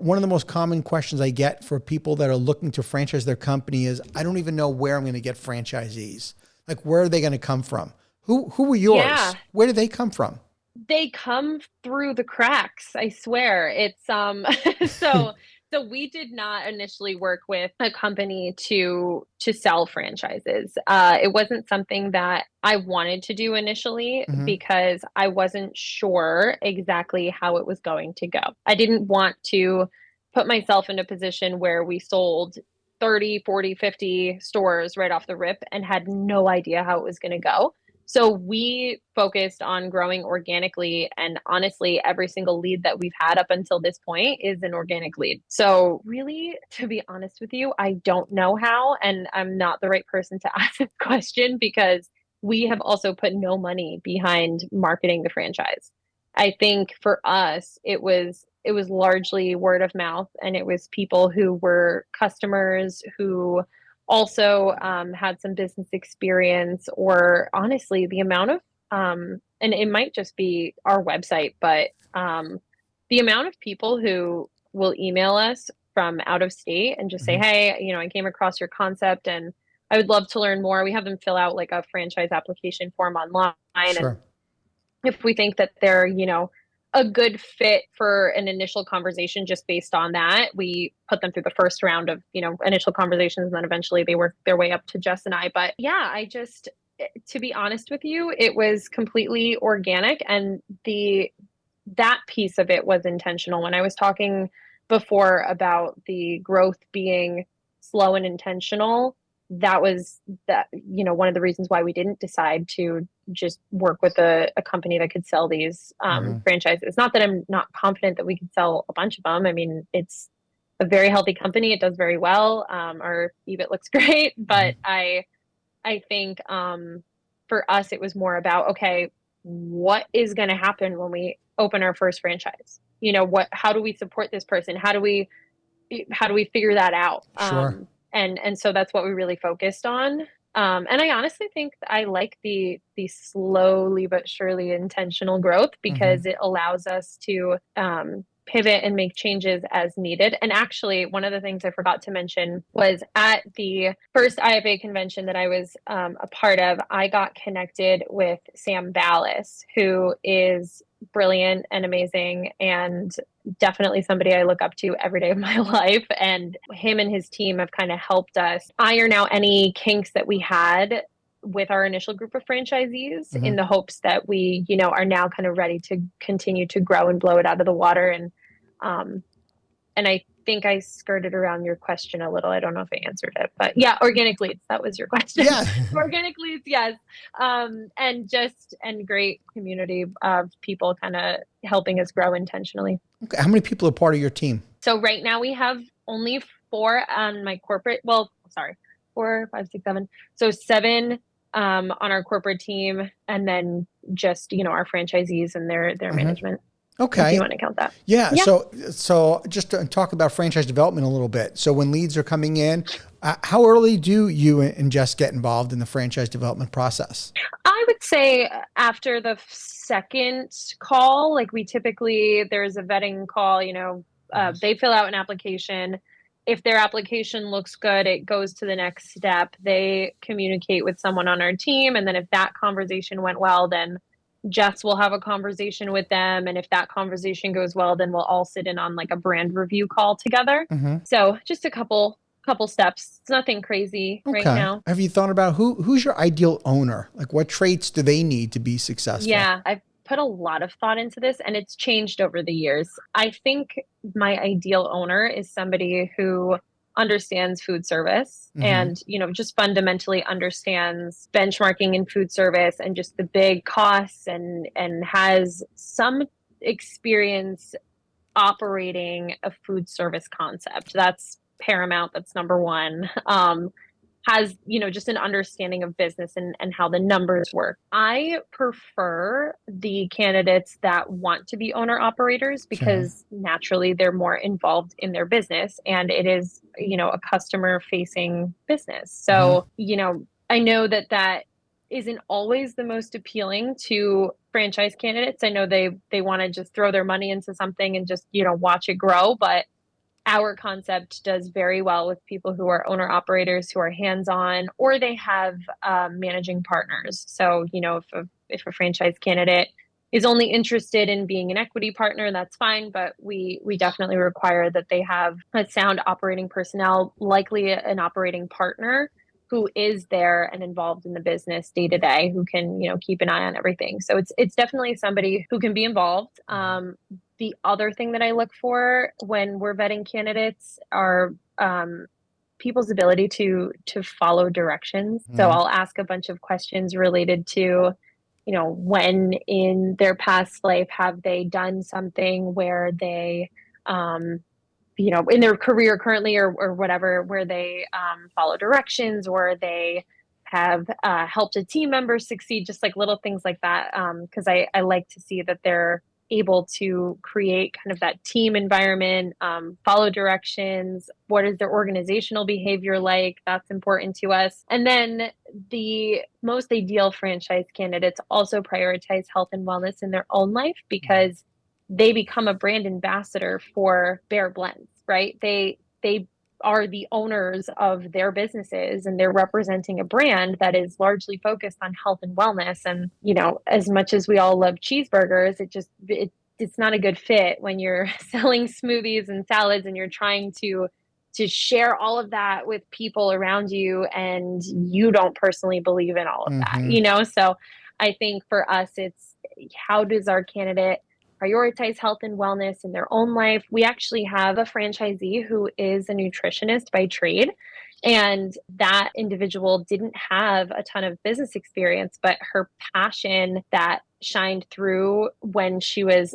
One of the most common questions I get for people that are looking to franchise their company is, I don't even know where I'm going to get franchisees. Like, where are they going to come from? Who were yours? Yeah, Where did they come from? they come through the cracks, I swear. It's so so we did not initially work with a company to sell franchises. It wasn't something that I wanted to do initially Hmm. because I wasn't sure exactly how it was going to go. I didn't want to put myself in a position where we sold 30, 40, 50 stores right off the rip and had no idea how it was going to go. So we focused on growing organically. And honestly, every single lead that we've had up until this point is an organic lead. So, really, to be honest with you, I don't know how. And I'm not the right person to ask this question because we have also put no money behind marketing the franchise. I think for us, it was largely word of mouth, and it was people who were customers who also had some business experience, or honestly, the amount of, and it might just be our website, but the amount of people who will email us from out of state and just say, Hmm. hey, I came across your concept and I would love to learn more. We have them fill out like a franchise application form online. And Sure. if we think that they're, a good fit for an initial conversation just based on that, we put them through the first round of, initial conversations, and then eventually they work their way up to Jess and I. But yeah, to be honest with you, it was completely organic, and that piece of it was intentional. When I was talking before about the growth being slow and intentional, that was one of the reasons why we didn't decide to just work with a company that could sell these Hmm. franchises. Not that I'm not confident that we could sell a bunch of them. I mean, it's a very healthy company. It does very well. Our EBIT looks great, Hmm. but I think for us, it was more about, okay, what is going to happen when we open our first franchise? How do we support this person? How do we figure that out? Sure. And so that's what we really focused on. And I honestly think I like the slowly but surely intentional growth Hmm. because it allows us to pivot and make changes as needed. And actually, one of the things I forgot to mention was at the first IFA convention that I was a part of, I got connected with Sam Ballas, who is brilliant and amazing and definitely somebody I look up to every day of my life. And him and his team have kind of helped us iron out any kinks that we had with our initial group of franchisees Hmm. in the hopes that we, are now kind of ready to continue to grow and blow it out of the water. Um, and I think I skirted around your question a little. I don't know if I answered it, but yeah, organic leads. That was your question. Yeah. Organic leads, yes. And great community of people kind of helping us grow intentionally. Okay. How many people are part of your team? So right now we have only four on my corporate. Well, sorry, four, five, six, seven. So seven on our corporate team, and then just our franchisees and their Hmm. management, if you Okay. want to count that. Yeah. Yeah. So just to talk about franchise development a little bit. So when leads are coming in, how early do you and Jess get involved in the franchise development process? I would say after the second call, like there's a vetting call, Mhm. they fill out an application. If their application looks good, it goes to the next step. They communicate with someone on our team. And then if that conversation went well, then Jess will have a conversation with them. And if that conversation goes well, then we'll all sit in on like a brand review call together. Hmm. So just a couple steps. It's nothing crazy right Okay. now. Have you thought about who's your ideal owner? Like, what traits do they need to be successful? Yeah, I've put a lot of thought into this and it's changed over the years. I think my ideal owner is somebody who understands food service Hmm. and, just fundamentally understands benchmarking in food service and just the big costs, and has some experience operating a food service concept. That's paramount. That's number one. Has just an understanding of business and how the numbers work. I prefer the candidates that want to be owner operators Okay. because naturally they're more involved in their business, and it is a customer facing business. Hmm. So I know that isn't always the most appealing to franchise candidates. I know they want to just throw their money into something and just watch it grow, but our concept does very well with people who are owner operators, who are hands-on, or they have managing partners. So, if a franchise candidate is only interested in being an equity partner, that's fine. But we definitely require that they have a sound operating personnel, likely an operating partner who is there and involved in the business day to day, who can, keep an eye on everything. So it's definitely somebody who can be involved. The other thing that I look for when we're vetting candidates are people's ability to follow directions. So I'll ask a bunch of questions related to, when in their past life have they done something where they, in their career currently or whatever, where they follow directions, or they have helped a team member succeed, just like little things like that. Because I like to see that they're able to create kind of that team environment, follow directions. What is their organizational behavior like? That's important to us. And then the most ideal franchise candidates also prioritize health and wellness in their own life, because they become a brand ambassador for Bear Blends, right? They are the owners of their businesses, and they're representing a brand that is largely focused on health and wellness. And, as much as we all love cheeseburgers, it's not a good fit when you're selling smoothies and salads and you're trying to share all of that with people around you, and you don't personally believe in all of that, So I think for us, it's how does our candidate prioritize health and wellness in their own life. We actually have a franchisee who is a nutritionist by trade. And that individual didn't have a ton of business experience, but her passion that shined through when she was,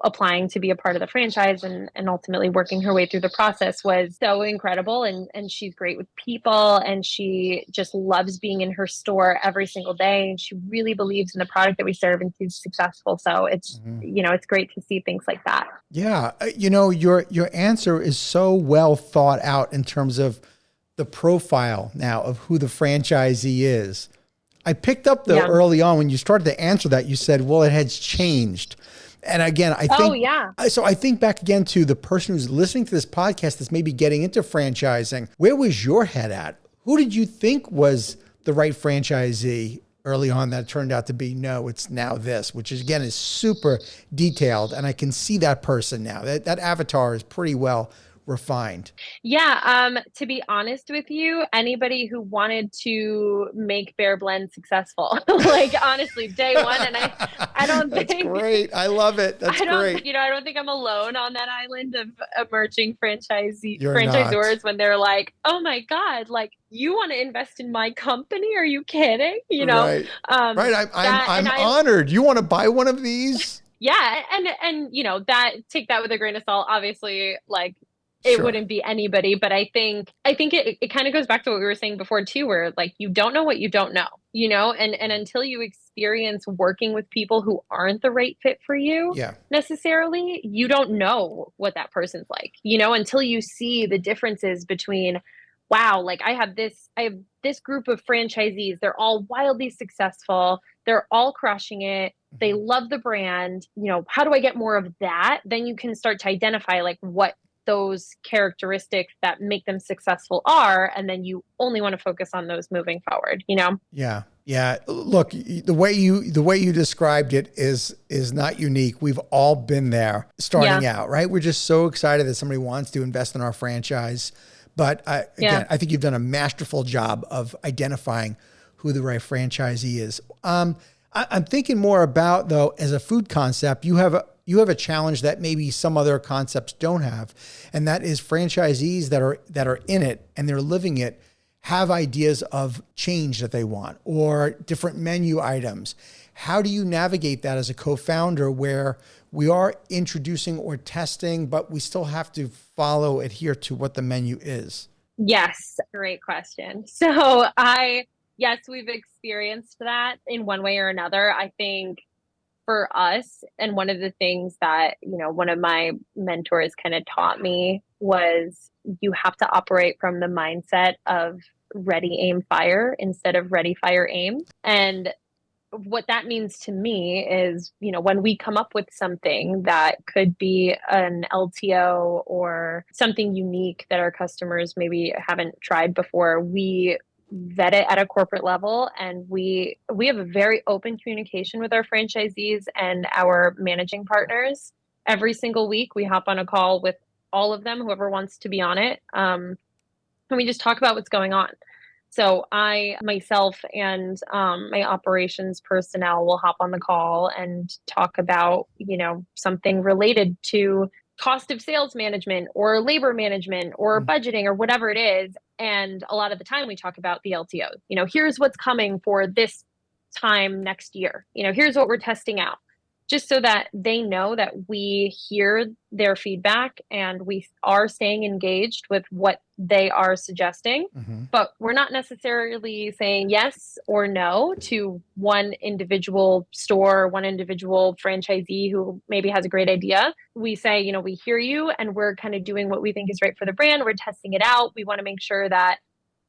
applying to be a part of the franchise and ultimately working her way through the process was so incredible. And she's great with people, and she just loves being in her store every single day. And she really believes in the product that we serve, and she's successful. So it's, it's great to see things like that. Yeah. Your answer is so well thought out in terms of the profile now of who the franchisee is. I picked up though early on when you started to answer that, you said, well, it has changed. And again, I think, so I think back again to the person who's listening to this podcast that's maybe getting into franchising. Where was your head at? Who did you think was the right franchisee early on that turned out to be, no, it's now this, which is, again, is super detailed. And I can see that person now. That avatar is pretty well refined. Yeah. To be honest with you, anybody who wanted to make Bear Blend successful, like honestly, day one. And I don't That's think great. I love it. That's great. I don't think I'm alone on that island of emerging You're franchisors not. when they're like, oh my God, like you want to invest in my company? Are you kidding? Right. Right. I'm honored. You want to buy one of these? Yeah. And, that take that with a grain of salt, obviously, like, it Sure. wouldn't be anybody, but I think it kind of goes back to what we were saying before too, where like you don't know what you don't know, and until you experience working with people who aren't the right fit for you necessarily, you don't know what that person's like, until you see the differences between, wow, like I have this group of franchisees, they're all wildly successful, they're all crushing it. They love the brand, how do I get more of that? Then you can start to identify like what those characteristics that make them successful are, and then you only want to focus on those moving forward, Yeah. Yeah. Look, the way you described it is not unique. We've all been there starting out, right? We're just so excited that somebody wants to invest in our franchise. But again, I think you've done a masterful job of identifying who the right franchisee is. I'm thinking more about, though, as a food concept, you have a challenge that maybe some other concepts don't have, and that is franchisees that are in it and they're living it have ideas of change that they want or different menu items. How do you navigate that as a co-founder where we are introducing or testing, but we still have to adhere to what the menu is? Yes, great question. Yes, we've experienced that in one way or another. I think for us, and one of the things that, one of my mentors kind of taught me was you have to operate from the mindset of ready, aim, fire instead of ready, fire, aim. And what that means to me is, when we come up with something that could be an LTO or something unique that our customers maybe haven't tried before, we vet it at a corporate level, and we have a very open communication with our franchisees and our managing partners. Every single week we hop on a call with all of them, whoever wants to be on it, and we just talk about what's going on. So I myself and my operations personnel will hop on the call and talk about, something related to cost of sales management or labor management or budgeting or whatever it is. And a lot of the time we talk about the LTO. Here's what's coming for this time next year. Here's what we're testing out. Just so that they know that we hear their feedback and we are staying engaged with what they are suggesting. But we're not necessarily saying yes or no to one individual store, one individual franchisee who maybe has a great idea. We say, we hear you, and we're kind of doing what we think is right for the brand. We're testing it out. We want to make sure that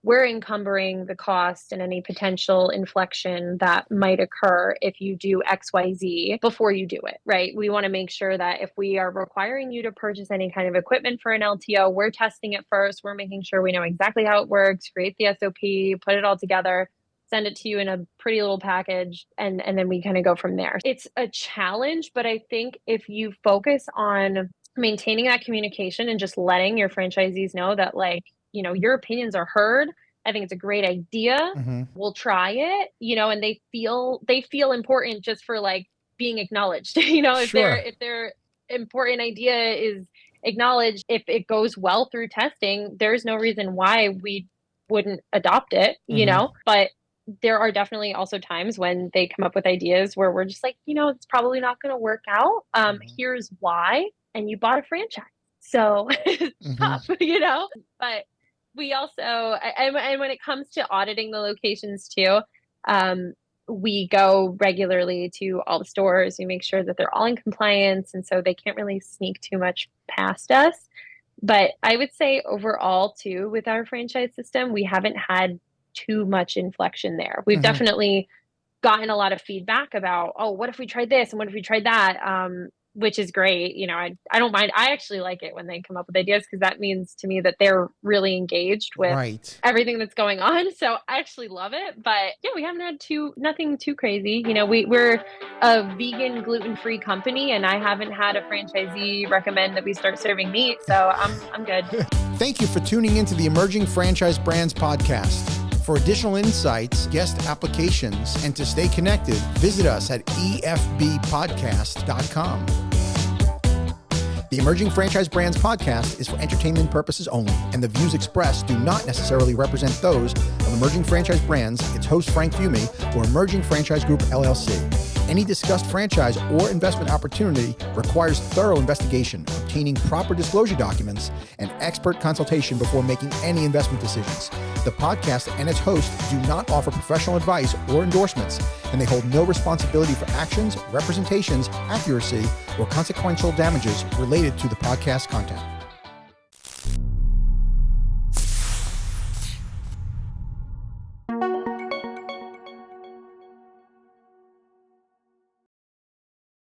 we're encumbering the cost and any potential inflection that might occur if you do XYZ before you do it, right? We want to make sure that if we are requiring you to purchase any kind of equipment for an LTO, we're testing it first. We're making sure we know exactly how it works, create the SOP, put it all together, send it to you in a pretty little package, and then we kind of go from there. It's a challenge, but I think if you focus on maintaining that communication and just letting your franchisees know that, your opinions are heard. I think it's a great idea. We'll try it, and they feel important just for being acknowledged. If their important idea is acknowledged, if it goes well through testing, there's no reason why we wouldn't adopt it, but there are definitely also times when they come up with ideas where we're just like, it's probably not going to work out. Here's why. And you bought a franchise. So it's tough, but we also, and when it comes to auditing the locations too, we go regularly to all the stores. We make sure that they're all in compliance, and so they can't really sneak too much past us. But I would say overall too, with our franchise system, we haven't had too much inflection there. We've definitely gotten a lot of feedback about, oh, what if we tried this and what if we tried that? Which is great. I don't mind. I actually like it when they come up with ideas, because that means to me that they're really engaged with everything that's going on. So I actually love it. But yeah, we haven't had nothing too crazy. We're a vegan, gluten-free company, and I haven't had a franchisee recommend that we start serving meat. So I'm good. Thank you for tuning into the Emerging Franchise Brands podcast. For additional insights, guest applications, and to stay connected, visit us at efbpodcast.com. The Emerging Franchise Brands podcast is for entertainment purposes only, and the views expressed do not necessarily represent those of Emerging Franchise Brands, its host Frank Fiume, or Emerging Franchise Group, LLC. Any discussed franchise or investment opportunity requires thorough investigation, obtaining proper disclosure documents, and expert consultation before making any investment decisions. The podcast and its host do not offer professional advice or endorsements, and they hold no responsibility for actions, representations, accuracy, or consequential damages related to the podcast content.